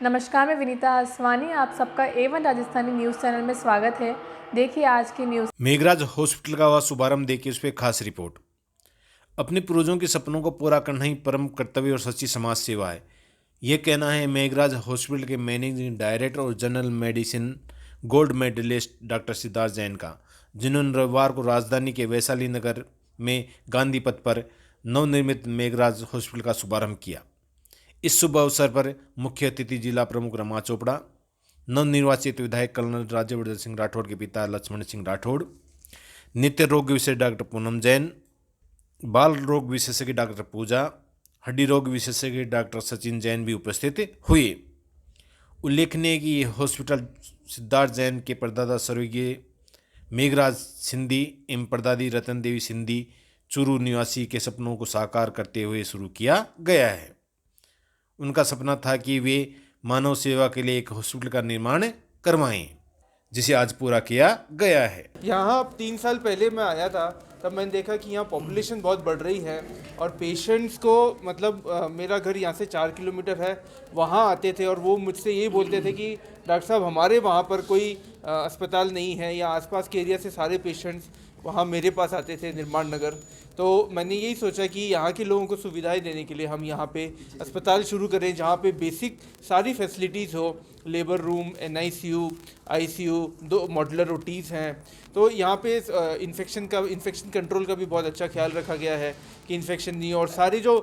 नमस्कार, मैं विनीता आसवानी। आप सबका A1 राजस्थानी न्यूज़ चैनल में स्वागत है। देखिए आज की न्यूज़। मेघराज हॉस्पिटल का हुआ शुभारंभ देखिए उस पर खास रिपोर्ट। अपने पूर्वजों के सपनों को पूरा करना ही परम कर्तव्य और सच्ची समाज सेवा है, यह कहना है मेघराज हॉस्पिटल के मैनेजिंग डायरेक्टर और general medicine gold medallist doctor Siddharth Jain का, जिन्होंने रविवार को राजधानी के वैशाली नगर में गांधी पथ पर नवनिर्मित मेघराज हॉस्पिटल का शुभारंभ किया। इस शुभ अवसर पर मुख्य अतिथि जिला प्रमुख रमा चोपड़ा, नवनिर्वाचित विधायक कर्नल राज्यवर्धन सिंह राठौड़ के पिता लक्ष्मण सिंह राठौड़, नित्य रोग विशेषज्ञ डॉक्टर पूनम जैन, बाल रोग विशेषज्ञ डॉक्टर पूजा, हड्डी रोग विशेषज्ञ डॉक्टर सचिन जैन भी उपस्थित हुए। उल्लेखनीय है कि ये हॉस्पिटल सिद्धार्थ जैन के परदादा स्वर्गीय मेघराज सिंधी एवं परदादी रतन देवी सिंधी चूरू निवासी के सपनों को साकार करते हुए शुरू किया गया है। उनका सपना था कि वे मानव सेवा के लिए एक हॉस्पिटल का निर्माण करवाएं, जिसे आज पूरा किया गया है। यहाँ 3 साल पहले मैं आया था, तब मैंने देखा कि यहाँ पॉपुलेशन बहुत बढ़ रही है और पेशेंट्स को मेरा घर यहाँ से 4 किलोमीटर है, वहाँ आते थे और वो मुझसे ये बोलते थे कि डॉक्टर साहब हमारे वहाँ पर कोई अस्पताल नहीं है, या आसपास के एरिया से सारे पेशेंट्स वहाँ मेरे पास आते थे निर्माण नगर। तो मैंने यही सोचा कि यहाँ के लोगों को सुविधाएं देने के लिए हम यहाँ पे अस्पताल शुरू करें, जहाँ पे बेसिक सारी फैसिलिटीज़ हो, labour room, NICU, ICU, 2 modular OTs हैं। तो यहाँ पे इन्फेक्शन कंट्रोल का भी बहुत अच्छा ख्याल रखा गया है कि इन्फेक्शन नहीं हो, और सारे जो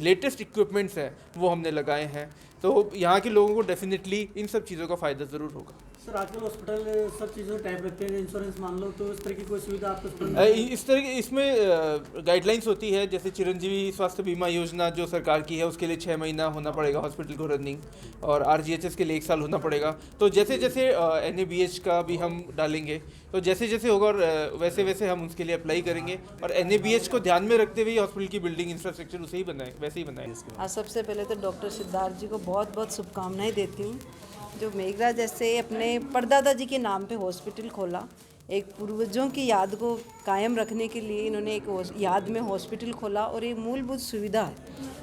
लेटेस्ट इक्विपमेंट्स हैं वो हमने लगाए हैं। तो यहाँ के लोगों को डेफिनेटली इन सब चीज़ों का फ़ायदा ज़रूर होगा। सर आजकल हॉस्पिटल सब चीज़ों टाइप रखते हैं, इंश्योरेंस मान लो, तो इस तरह की कोई सुविधा आपको इस तरह इसमें गाइडलाइंस होती है, जैसे चिरंजीवी स्वास्थ्य बीमा योजना जो सरकार की है उसके लिए 6 महीना होना पड़ेगा हॉस्पिटल को रनिंग, और RGHS के लिए 1 साल होना पड़ेगा। तो जैसे जैसे NABH का भी हम डालेंगे, तो जैसे जैसे होगा और वैसे वैसे हम उसके लिए अप्लाई करेंगे, और NABH को ध्यान में रखते हुए हॉस्पिटल की बिल्डिंग इंफ्रास्ट्रक्चर उसे ही बनाए, वैसे ही बनाए। आज सबसे पहले तो डॉक्टर सिद्धार्थ जी को बहुत बहुत शुभकामनाएं देती हूँ, जो मेघराज जैसे अपने परदादा जी के नाम पे हॉस्पिटल खोला। एक पूर्वजों की याद को कायम रखने के लिए इन्होंने एक याद में हॉस्पिटल खोला, और ये मूलभूत सुविधा है।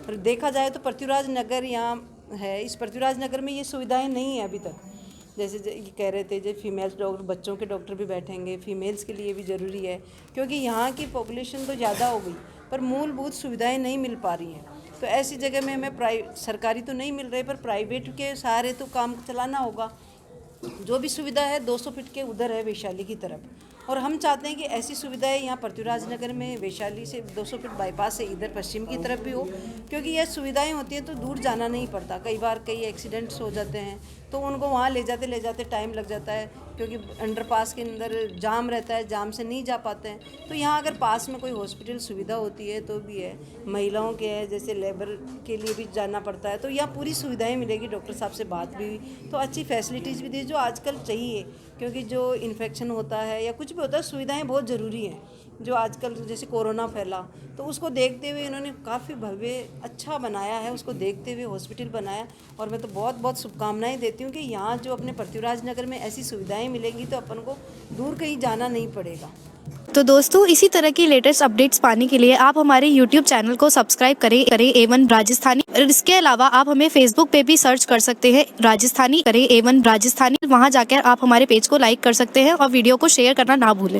और देखा जाए तो पृथ्वीराज नगर यहाँ है, इस पृथ्वीराज नगर में ये सुविधाएं नहीं है अभी तक। जैसे ये कह रहे थे, जो फीमेल्स डॉक्टर, बच्चों के डॉक्टर भी बैठेंगे, फीमेल्स के लिए भी ज़रूरी है, क्योंकि यहाँ की पॉपुलेशन तो ज़्यादा हो गई पर मूलभूत सुविधाएं नहीं मिल पा रही हैं। तो ऐसी जगह में हमें सरकारी तो नहीं मिल रहे, पर प्राइवेट के सहारे तो काम चलाना होगा। जो भी सुविधा है 200 फीट के उधर है वैशाली की तरफ, और हम चाहते हैं कि ऐसी सुविधाएं यहाँ पृथ्वीराज नगर में वैशाली से 200 फीट बाईपास से इधर पश्चिम की तरफ भी हो, क्योंकि यह सुविधाएं होती हैं तो दूर जाना नहीं पड़ता। कई बार कई एक्सीडेंट्स हो जाते हैं तो उनको वहाँ ले जाते टाइम लग जाता है, क्योंकि अंडरपास के अंदर जाम रहता है, जाम से नहीं जा पाते हैं। तो यहाँ अगर पास में कोई हॉस्पिटल सुविधा होती है तो भी है, महिलाओं के है जैसे लेबर के लिए भी जाना पड़ता है, तो यहाँ पूरी सुविधाएं मिलेगी। डॉक्टर साहब से बात भी हुई तो अच्छी फैसिलिटीज़ भी दी जो आजकल चाहिए, क्योंकि जो इन्फेक्शन होता है या कुछ भी होता है, सुविधाएं बहुत ज़रूरी हैं। जो आजकल जैसे कोरोना फैला तो उसको देखते हुए इन्होंने काफ़ी भव्य अच्छा बनाया है, उसको देखते हुए हॉस्पिटल बनाया। और मैं तो बहुत बहुत शुभकामनाएं देती हूँ कि यहाँ जो अपने पृथ्वीराज नगर में ऐसी सुविधाएं मिलेंगी तो अपन को दूर कहीं जाना नहीं पड़ेगा। तो दोस्तों, इसी तरह की लेटेस्ट अपडेट्स पाने के लिए आप हमारे YouTube चैनल को सब्सक्राइब करें A1 राजस्थानी। और इसके अलावा आप हमें Facebook पे भी सर्च कर सकते हैं राजस्थानी, करें A1 राजस्थानी। वहां जाकर आप हमारे पेज को लाइक कर सकते हैं और वीडियो को शेयर करना ना भूलें।